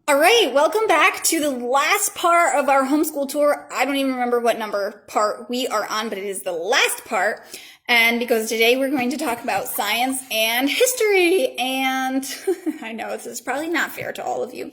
All right, welcome back to the last part of our homeschool tour. I don't even remember what number part we are on, but it is the last part. And because today we're going to talk about science and history. And I know this is probably not fair to all of you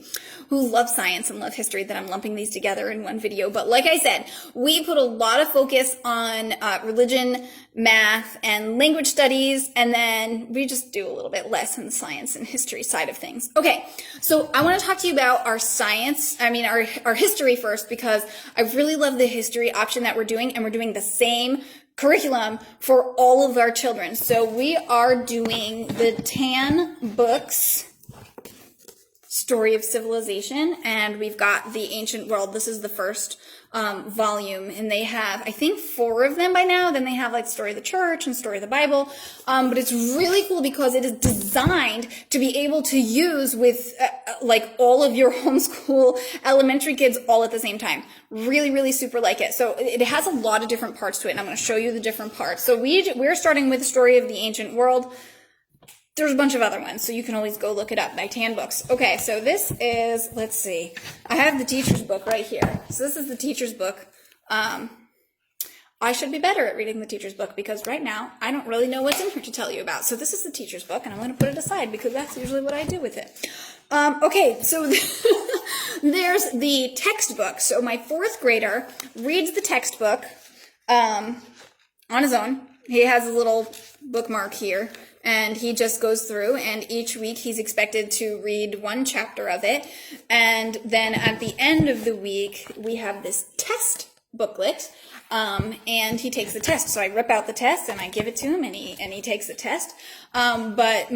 who love science and love history that I'm lumping these together in one video. But like I said, we put a lot of focus on religion, math, and language studies. And then we just do a little bit less in the science and history side of things. Okay, so I want to talk to you about our history first, because I really love the history option that we're doing, and we're doing the same curriculum for all of our children. So we are doing the Tan books, Story of Civilization, and we've got the Ancient World. This is the first volume, and they have, I think, 4 of them by now. Then they have like Story of the Church and Story of the Bible, but it's really cool because it is designed to be able to use with like all of your homeschool elementary kids all at the same time. Really, really super like it. So it has a lot of different parts to it, and I'm going to show you the different parts. So we're starting with the Story of the Ancient World. There's a bunch of other ones, so you can always go look it up by Tan Books. Okay, so this is, let's see, I have the teacher's book right here. So this is the teacher's book. I should be better at reading the teacher's book, because right now I don't really know what's in here to tell you about. So this is the teacher's book, and I'm going to put it aside because that's usually what I do with it. Okay, so there's the textbook. So my 4th grader reads the textbook on his own. He has a little bookmark here, and he just goes through, and each week he's expected to read 1 chapter of it. And then at the end of the week, we have this test booklet, and he takes the test. So I rip out the test and I give it to him, and he takes the test. But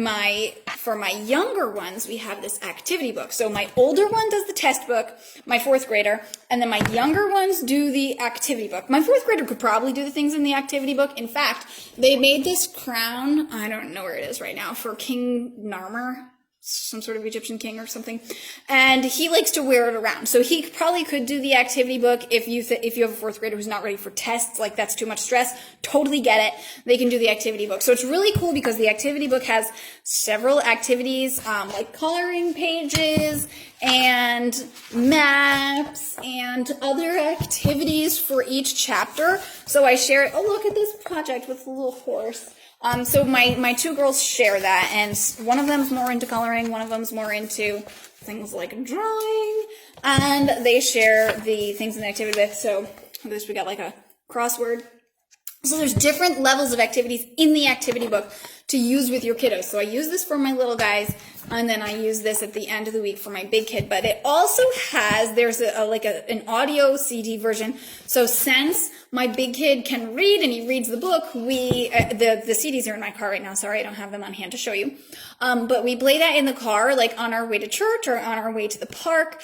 for my younger ones, we have this activity book. So my older one does the test book, my 4th grader, and then my younger ones do the activity book. My 4th grader could probably do the things in the activity book. In fact, they made this crown, I don't know where it is right now, for King Narmer, some sort of Egyptian king or something, and he likes to wear it around. So he probably could do the activity book. If you have a 4th grader who's not ready for tests, like that's too much stress, totally get it. They can do the activity book. So it's really cool because the activity book has several activities, like coloring pages and maps and other activities for each chapter. So I share it. Oh, look at this project with the little horse. So my 2 girls share that, and one of them's more into coloring, one of them's more into things like drawing, and they share the things in the activity book. So this, we got like a crossword. So there's different levels of activities in the activity book to use with your kiddos. So I use this for my little guys, and then I use this at the end of the week for my big kid. But it also has, there's an audio CD version. So since my big kid can read and he reads the book, the CDs are in my car right now. Sorry, I don't have them on hand to show you. But we play that in the car, like on our way to church or on our way to the park,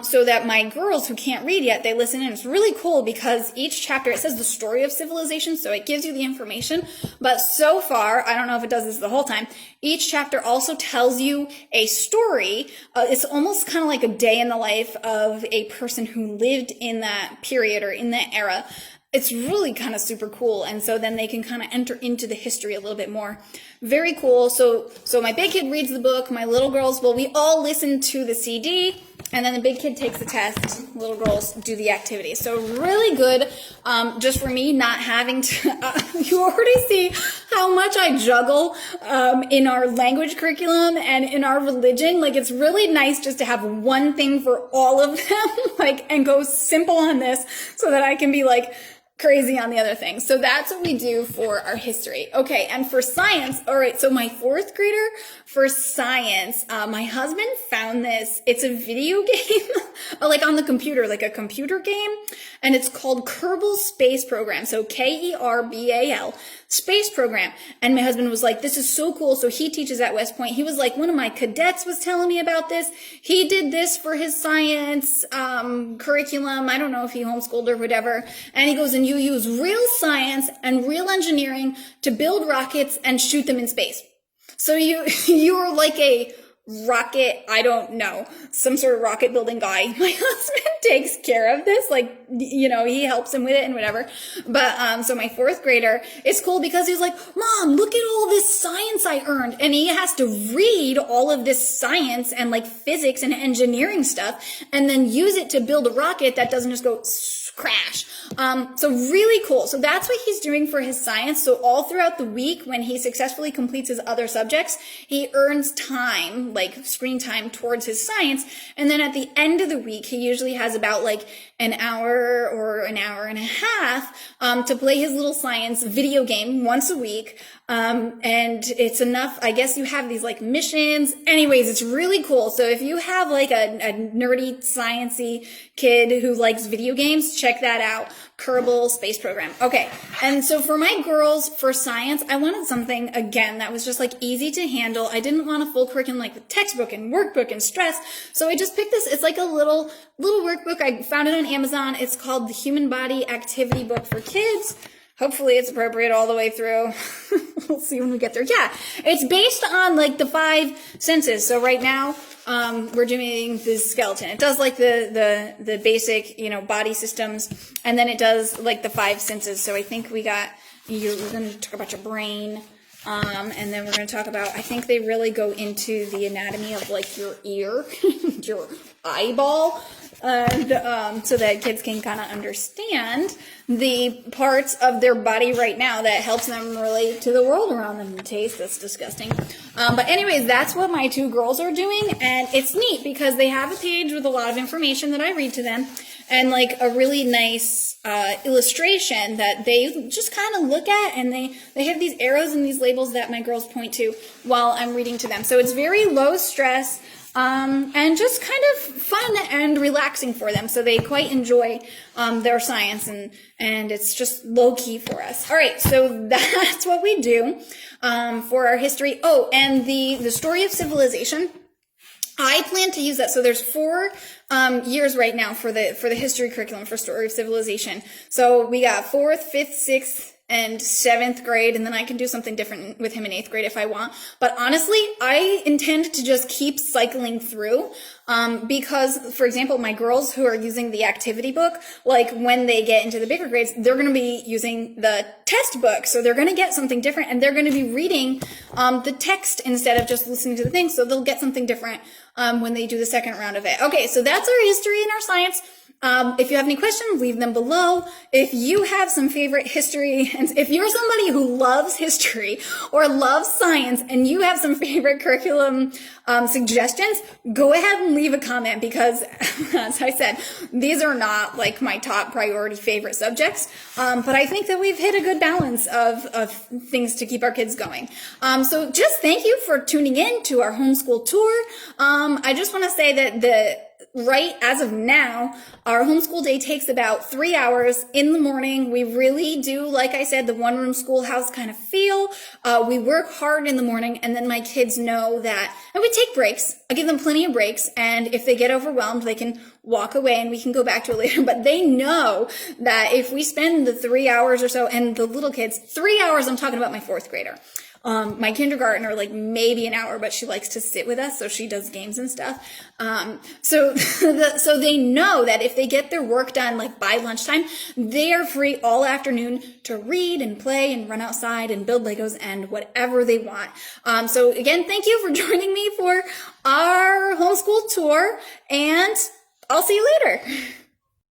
so that my girls who can't read yet, they listen in. It's really cool because each chapter, it says the story of civilization, so it gives you the information. But so far, I don't know if it does this the whole time, each chapter also tells you a story. It's almost kind of like a day in the life of a person who lived in that period or in that era. It's really kind of super cool, and so then they can kind of enter into the history a little bit more. Very cool. So my big kid reads the book, my little girls, well, we all listen to the CD, and then the big kid takes the test, little girls do the activity. So really good, just for me not having to, you already see how much I juggle in our language curriculum and in our religion. Like, it's really nice just to have one thing for all of them, like, and go simple on this so that I can be like, crazy on the other things. So that's what we do for our history. Okay, and for science, all right, so my 4th grader, for science, my husband found this. It's a video game, like on the computer, like a computer game, and it's called Kerbal Space Program. So Kerbal Space Program. And my husband was like, this is so cool. So he teaches at West Point. He was like, one of my cadets was telling me about this. He did this for his science curriculum. I don't know if he homeschooled or whatever. And he goes, and you use real science and real engineering to build rockets and shoot them in space. So you're like a rocket, I don't know, some sort of rocket building guy. My husband takes care of this, like, you know, he helps him with it and whatever. But, so my fourth grader, it's cool because he's like, Mom, look at all this science I earned. And he has to read all of this science and like physics and engineering stuff and then use it to build a rocket that doesn't just go crash. So really cool. So that's what he's doing for his science. So all throughout the week, when he successfully completes his other subjects, he earns time, like screen time towards his science. And then at the end of the week, he usually has about like an hour or an hour and a half, to play his little science video game once a week. And it's enough. I guess you have these like missions. Anyways, it's really cool. So if you have like a nerdy, sciencey kid who likes video games, check that out. Kerbal Space Program. Okay. And so for my girls, for science, I wanted something, again, that was just like easy to handle. I didn't want a full curriculum like with textbook and workbook and stress. So I just picked this. It's like a little workbook. I found it on Amazon. It's called the Human Body Activity Book for Kids. Hopefully it's appropriate all the way through. We'll see when we get there. Yeah, it's based on like the 5 senses. So right now, we're doing the skeleton. It does like the basic, you know, body systems, and then it does like the 5 senses. So I think we're going to talk about your brain, and then we're going to talk about, I think they really go into the anatomy of like your ear, your eyeball, and so that kids can kind of understand the parts of their body right now that helps them relate to the world around them. Taste, that's disgusting. But anyways, that's what my 2 girls are doing, and it's neat because they have a page with a lot of information that I read to them, and like a really nice illustration that they just kind of look at, and they have these arrows and these labels that my girls point to while I'm reading to them. So it's very low stress, and just kind of fun and relaxing for them. So they quite enjoy their science, and it's just low key for us. All right, so that's what we do for our history. Oh, and the story of civilization, I plan to use that. So there's 4 years right now for the history curriculum for Story of Civilization. So we got 4th, 5th, 6th, and 7th grade, and then I can do something different with him in 8th grade if I want. But honestly, I intend to just keep cycling through, because, for example, my girls who are using the activity book, like when they get into the bigger grades, they're going to be using the test book. So they're going to get something different, and they're going to be reading the text instead of just listening to the thing. So they'll get something different when they do the second round of it. Okay, so that's our history and our science. If you have any questions, leave them below. If you have some favorite history, and if you're somebody who loves history or loves science and you have some favorite curriculum suggestions, go ahead and leave a comment, because as I said, these are not like my top priority favorite subjects. But I think that we've hit a good balance of things to keep our kids going. So just thank you for tuning in to our homeschool tour. I just want to say that right as of now, our homeschool day takes about 3 hours in the morning. We really do, like I said, the one-room schoolhouse kind of feel. We work hard in the morning, and then my kids know that, and we take breaks. I give them plenty of breaks, and if they get overwhelmed, they can walk away and we can go back to it later. But they know that if we spend the 3 hours or so, and the little kids, 3 hours, I'm talking about my 4th grader. My kindergartner, like maybe an hour, but she likes to sit with us, so she does games and stuff. So they know that if they get their work done like by lunchtime, they are free all afternoon to read and play and run outside and build Legos and whatever they want. So again, thank you for joining me for our homeschool tour, and I'll see you later.